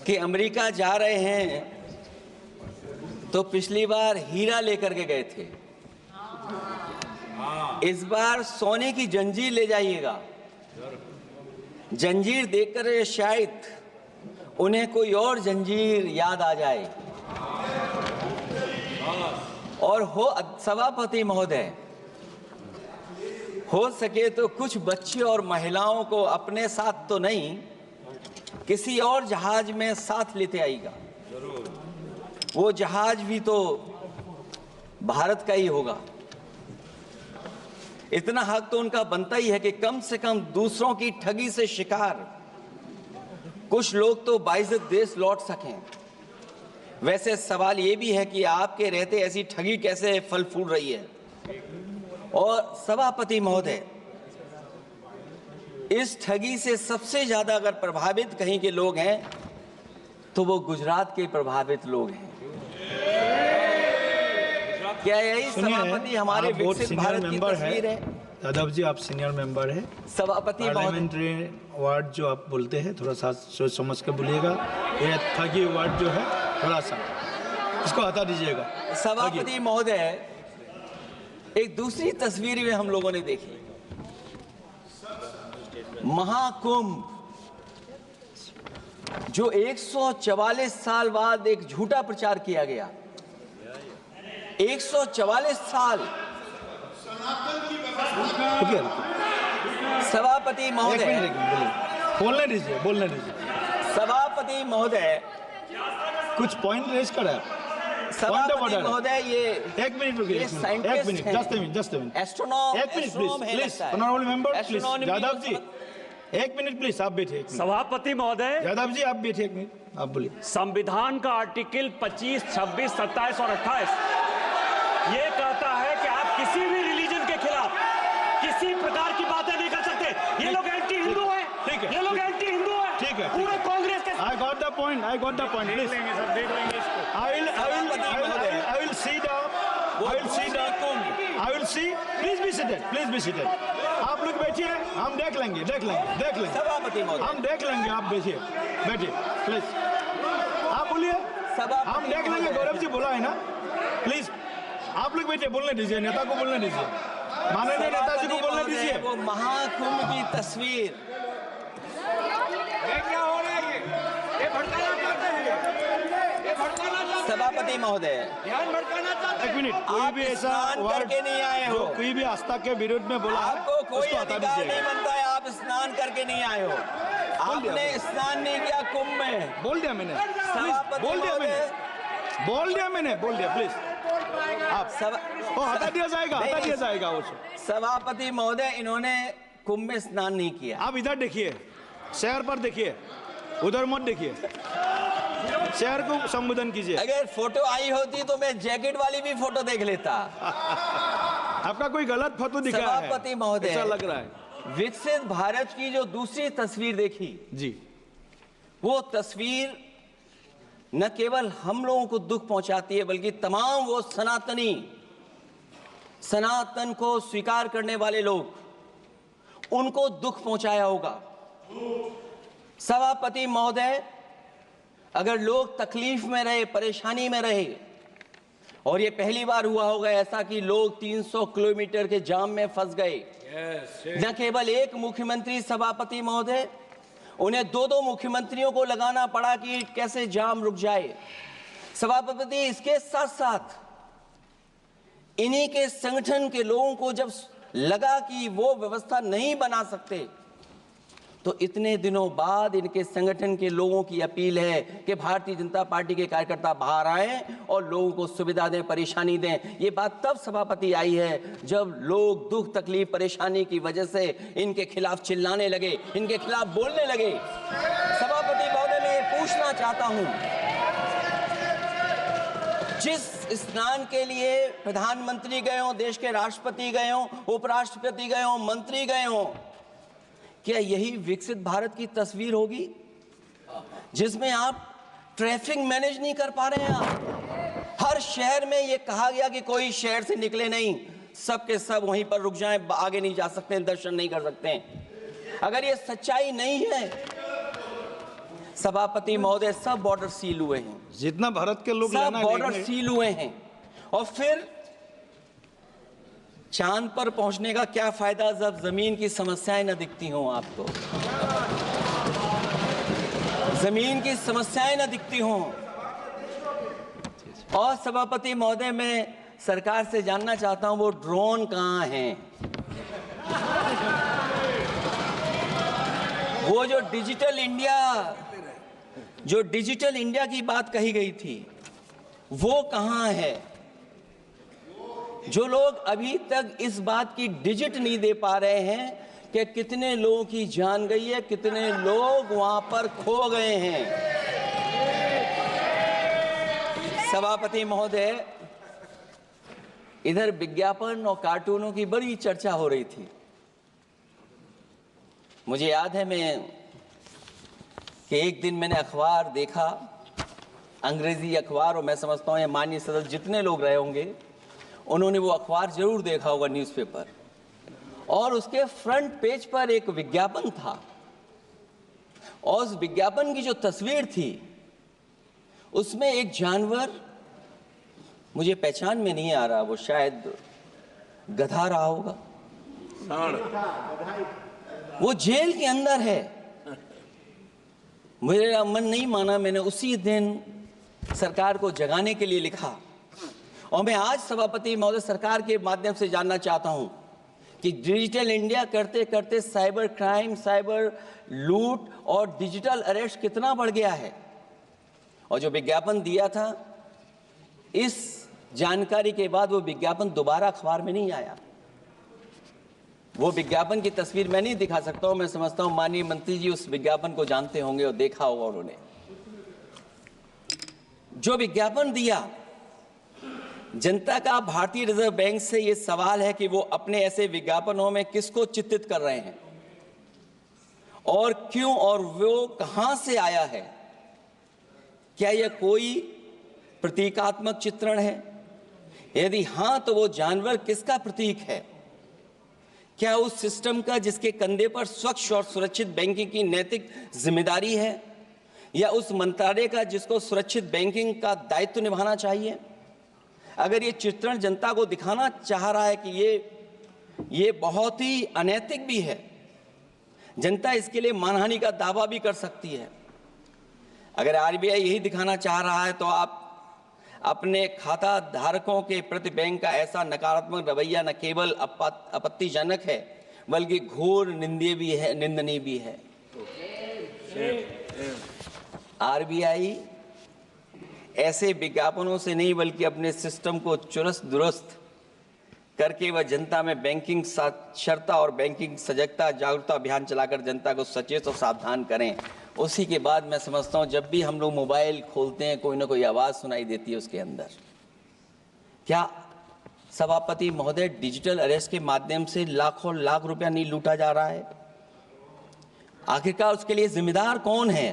कि अमेरिका जा रहे हैं तो पिछली बार हीरा लेकर के गए थे, इस बार सोने की जंजीर ले जाइएगा। जंजीर देखकर शायद उन्हें कोई और जंजीर याद आ जाए। और हो सभापति महोदय, हो सके तो कुछ बच्चे और महिलाओं को अपने साथ तो नहीं, किसी और जहाज में साथ लेते आएगा। वो जहाज भी तो भारत का ही होगा। इतना हक तो उनका बनता ही है कि कम से कम दूसरों की ठगी से शिकार कुछ लोग तो बाइज्जत देश लौट सकें। वैसे सवाल ये भी है कि आपके रहते ऐसी ठगी कैसे फल फूल रही है। और सभापति महोदय, इस ठगी से सबसे ज्यादा अगर प्रभावित कहीं के लोग हैं तो वो गुजरात के प्रभावित लोग हैं। क्या यही सभापति हमारे विकसित भारत की तस्वीर है? यादव जी, आप सीनियर मेंबर हैं। सभापति पार्लियामेंट्री वर्ड जो आप बोलते हैं थोड़ा सा सोच समझ के बोलिएगा। ये ठगी वर्ड जो है थोड़ा सा इसको हटा दीजिएगा। सभापति महोदय, एक दूसरी तस्वीर में हम लोगों ने देखी, महाकुंभ जो 144 साल बाद एक झूठा प्रचार किया गया। 144 साल। सभापति महोदय, बोलने दीजिए। सभापति महोदय, कुछ पॉइंट रेज करा। सभापति महोदय, ये एक मिनट रुकिए, एक मिनट, जस्ट मिनट, एस्ट्रोनॉम, एक minute please, honourable member please, Yadav ji एक मिनट प्लीज, आप बैठिए। सभापति महोदय, यादव जी आप बैठिए एक मिनट, आप बोलिए। संविधान का आर्टिकल 25, 26, 27 और 28 ये कहता है कि आप किसी भी रिलीजन के खिलाफ किसी प्रकार की बातें नहीं कर सकते। ये लोग एंटी हिंदू हैं, ठीक है, ये लोग एंटी हिंदू हैं, ठीक है, पूरे कांग्रेस के। I got the point, please. I will see, please be seated। आप लोग बैठिए, हम देख लेंगे। सभापति महोदय, हम देख लेंगे, आप बैठिए प्लीज, आप बोलिए, हम देख लेंगे। गौरव जी बोला है ना, प्लीज आप लोग बैठिए, बोलने दीजिए, नेता को बोलने दीजिए, माननीय नेताजी को बोलने दीजिए। वो महाकुंभ की तस्वीर, क्या हो रहा है? ये भड़काना चाहते हैं, ये भड़काना चाहते हैं। सभापति महोदय, ध्यान भड़काना चाहते हैं। एक मिनट, कोई भी ऐसा स्नान करके नहीं आए हो, कोई भी आस्था के विरुद्ध में बोला है, आपको कोई उसको हटा अधिकार दीजिएगा। नहीं बनता है। आप स्नान करके नहीं आए हो, आपने स्नान नहीं किया कुंभ में। बोल दिया मैंने, सभापति बोल दिया प्लीज। आप हटा दिया जाएगा वो। सभापति महोदय, इन्होंने कुंभ में स्नान नहीं किया। आप इधर देखिए, शहर पर देखिए, उधर मत देखिए, शहर को संबोधन कीजिए। अगर फोटो आई होती तो मैं जैकेट वाली भी फोटो देख लेता। आपका कोई गलत फोटो दिखा है, सभापति महोदय, ऐसा लग रहा है। विकसित भारत की जो दूसरी तस्वीर देखी जी, वो तस्वीर न केवल हम लोगों को दुख पहुंचाती है, बल्कि तमाम वो सनातन को स्वीकार करने वाले लोग, उनको दुख पहुंचाया होगा। सभापति महोदय, अगर लोग तकलीफ में रहे, परेशानी में रहे, और ये पहली बार हुआ होगा ऐसा कि लोग 300 किलोमीटर के जाम में फंस गए। न केवल एक मुख्यमंत्री, सभापति महोदय, उन्हें 2-2 मुख्यमंत्रियों को लगाना पड़ा कि कैसे जाम रुक जाए। सभापति, इसके साथ साथ इन्हीं के संगठन के लोगों को जब लगा कि वो व्यवस्था नहीं बना सकते, तो इतने दिनों बाद इनके संगठन के लोगों की अपील है कि भारतीय जनता पार्टी के कार्यकर्ता बाहर आएं और लोगों को सुविधा दें, परेशानी दें। ये बात तब सभापति आई है जब लोग दुख, तकलीफ, परेशानी की वजह से इनके खिलाफ चिल्लाने लगे, इनके खिलाफ बोलने लगे। सभापति महोदय, मैं ये पूछना चाहता हूं, जिस स्नान के लिए प्रधानमंत्री गए हो, देश के राष्ट्रपति गए हो, उपराष्ट्रपति गए हो, मंत्री गए हो, क्या यही विकसित भारत की तस्वीर होगी जिसमें आप ट्रैफिक मैनेज नहीं कर पा रहे हैं? आप हर शहर में ये कहा गया कि कोई शहर से निकले नहीं, सब के सब वहीं पर रुक जाएं, आगे नहीं जा सकते, दर्शन नहीं कर सकते। अगर ये सच्चाई नहीं है, सभापति महोदय, सब बॉर्डर सील हुए हैं, जितना भारत के लोग सब लेना बॉर्डर लेंगे। सील हुए हैं, और फिर चांद पर पहुंचने का क्या फायदा जब जमीन की समस्याएं न दिखती हों आपको, जमीन की समस्याएं न दिखती हों। और सभापति महोदय, मैं सरकार से जानना चाहता हूं वो ड्रोन कहां हैं? वो जो डिजिटल इंडिया की बात कही गई थी, वो कहां है? जो लोग अभी तक इस बात की डिजिट नहीं दे पा रहे हैं कि कितने लोगों की जान गई है, कितने लोग वहां पर खो गए हैं। सभापति महोदय, इधर विज्ञापन और कार्टूनों की बड़ी चर्चा हो रही थी। मुझे याद है कि एक दिन मैंने अखबार देखा, अंग्रेजी अखबार, और मैं समझता हूँ ये माननीय सदस्य जितने लोग रहे होंगे उन्होंने वो अखबार जरूर देखा होगा, न्यूज़पेपर, और उसके फ्रंट पेज पर एक विज्ञापन था, और उस विज्ञापन की जो तस्वीर थी उसमें एक जानवर, मुझे पहचान में नहीं आ रहा, वो शायद गधा रहा होगा, वो जेल के अंदर है। मेरा मन नहीं माना, मैंने उसी दिन सरकार को जगाने के लिए लिखा, और मैं आज सभापति महोदय सरकार के माध्यम से जानना चाहता हूं कि डिजिटल इंडिया करते करते साइबर क्राइम, साइबर लूट और डिजिटल अरेस्ट कितना बढ़ गया है। और जो विज्ञापन दिया था, इस जानकारी के बाद वो विज्ञापन दोबारा अखबार में नहीं आया। वो विज्ञापन की तस्वीर मैं नहीं दिखा सकता हूं, मैं समझता हूं माननीय मंत्री जी उस विज्ञापन को जानते होंगे और देखा होगा उन्होंने। जो विज्ञापन दिया, जनता का भारतीय रिजर्व बैंक से ये सवाल है कि वो अपने ऐसे विज्ञापनों में किसको चित्रित कर रहे हैं और क्यों, और वो कहां से आया है। क्या यह कोई प्रतीकात्मक चित्रण है? यदि हां, तो वो जानवर किसका प्रतीक है? क्या उस सिस्टम का जिसके कंधे पर स्वच्छ और सुरक्षित बैंकिंग की नैतिक जिम्मेदारी है, या उस मंत्रालय का जिसको सुरक्षित बैंकिंग का दायित्व निभाना चाहिए? अगर ये चित्रण जनता को दिखाना चाह रहा है कि ये बहुत ही अनैतिक भी है, जनता इसके लिए मानहानि का दावा भी कर सकती है। अगर आरबीआई यही दिखाना चाह रहा है, तो आप अपने खाता धारकों के प्रति बैंक का ऐसा नकारात्मक रवैया न केवल आपत्तिजनक है, बल्कि घोर निंदनीय भी है। आरबीआई ऐसे विज्ञापनों से नहीं, बल्कि अपने सिस्टम को चुस्त दुरुस्त करके वह जनता में बैंकिंग साक्षरता और बैंकिंग सजगता जागरूकता अभियान चलाकर जनता को सचेत और सावधान करें। उसी के बाद मैं समझता हूं जब भी हम लोग मोबाइल खोलते हैं, कोई ना कोई आवाज़ सुनाई देती है उसके अंदर। क्या सभापति महोदय, डिजिटल अरेस्ट के माध्यम से लाखों लाख रुपया नहीं लूटा जा रहा है? आखिरकार उसके लिए जिम्मेदार कौन है?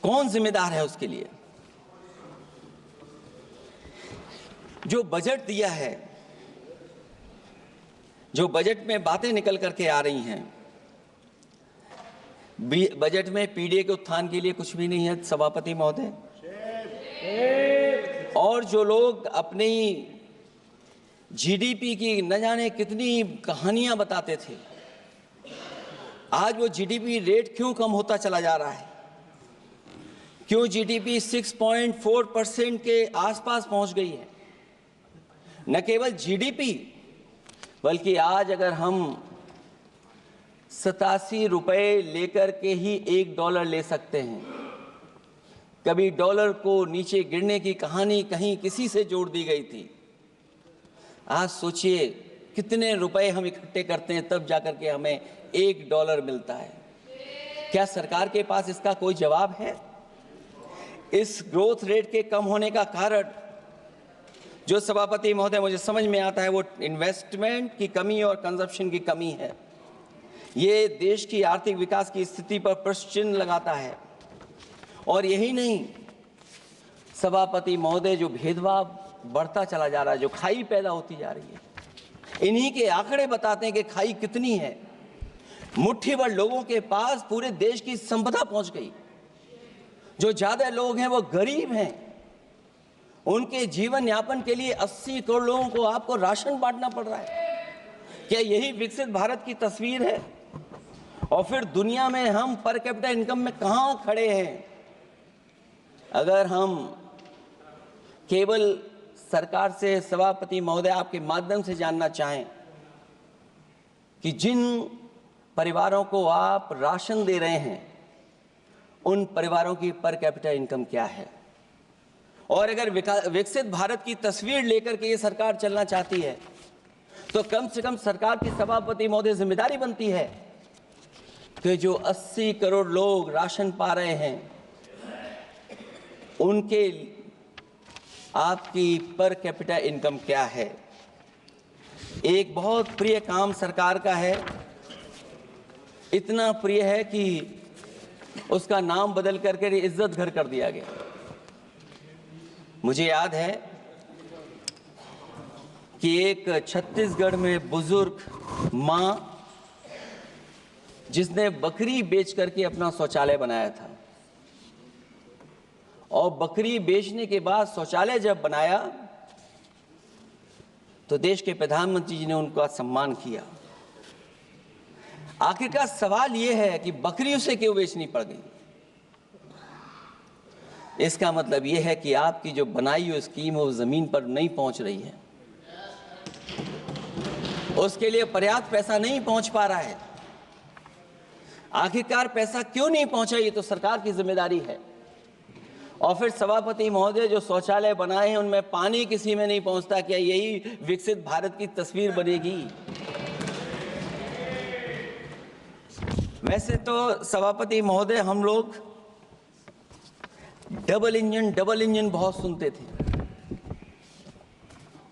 कौन जिम्मेदार है उसके लिए? जो बजट दिया है, जो बजट में बातें निकल करके आ रही हैं, बजट में पीडीए के उत्थान के लिए कुछ भी नहीं है सभापति महोदय। और जो लोग अपनी जीडीपी की न जाने कितनी कहानियां बताते थे, आज वो जीडीपी रेट क्यों कम होता चला जा रहा है? क्यों जीडीपी 6.4% के आसपास पहुंच गई है? न केवल जीडीपी, बल्कि आज अगर हम 87 रुपए लेकर के ही $1 ले सकते हैं। कभी डॉलर को नीचे गिरने की कहानी कहीं किसी से जोड़ दी गई थी। आज सोचिए कितने रुपए हम इकट्ठे करते हैं, तब जाकर के हमें $1 मिलता है। क्या सरकार के पास इसका कोई जवाब है? इस ग्रोथ रेट के कम होने का कारण जो सभापति महोदय मुझे समझ में आता है, वो इन्वेस्टमेंट की कमी और कंजप्शन की कमी है। ये देश की आर्थिक विकास की स्थिति पर प्रश्न चिन्ह लगाता है। और यही नहीं सभापति महोदय, जो भेदभाव बढ़ता चला जा रहा है, जो खाई पैदा होती जा रही है, इन्हीं के आंकड़े बताते हैं कि खाई कितनी है। मुट्ठी भर लोगों के पास पूरे देश की संपदा पहुंच गई। जो ज्यादा लोग हैं वो गरीब हैं, उनके जीवन यापन के लिए 80 करोड़ लोगों को आपको राशन बांटना पड़ रहा है। क्या यही विकसित भारत की तस्वीर है? और फिर दुनिया में हम पर कैपिटा इनकम में कहां खड़े हैं? अगर हम केवल सरकार से, सभापति महोदय, आपके माध्यम से जानना चाहें कि जिन परिवारों को आप राशन दे रहे हैं उन परिवारों की पर कैपिटा इनकम क्या है, और अगर विकसित भारत की तस्वीर लेकर के ये सरकार चलना चाहती है तो कम से कम सरकार की सभापति महोदय जिम्मेदारी बनती है कि जो 80 करोड़ लोग राशन पा रहे हैं उनके आपकी पर कैपिटा इनकम क्या है। एक बहुत प्रिय काम सरकार का है, इतना प्रिय है कि उसका नाम बदल करके इज्जत घर कर दिया गया। मुझे याद है कि एक छत्तीसगढ़ में बुजुर्ग मां जिसने बकरी बेच करके अपना शौचालय बनाया था, और बकरी बेचने के बाद शौचालय जब बनाया तो देश के प्रधानमंत्री जी ने उनका सम्मान किया। आखिरकार सवाल यह है कि बकरी उसे क्यों बेचनी पड़ गई? इसका मतलब यह है कि आपकी जो बनाई हुई स्कीम है वो जमीन पर नहीं पहुंच रही है, उसके लिए पर्याप्त पैसा नहीं पहुंच पा रहा है। आखिरकार पैसा क्यों नहीं पहुंचा, ये तो सरकार की जिम्मेदारी है। और फिर सभापति महोदय, जो शौचालय बनाए हैं उनमें पानी किसी में नहीं पहुंचता, क्या यही विकसित भारत की तस्वीर बनेगी? वैसे तो सभापति महोदय, हम लोग डबल इंजन बहुत सुनते थे,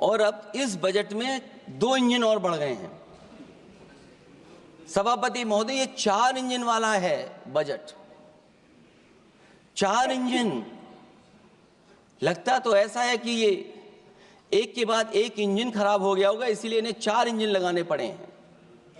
और अब इस बजट में 2 इंजन और बढ़ गए हैं। सभापति महोदय, ये 4 इंजन वाला है बजट। 4 इंजन। लगता तो ऐसा है कि ये एक के बाद एक इंजन खराब हो गया होगा, इसीलिए इन्हें 4 इंजन लगाने पड़े हैं।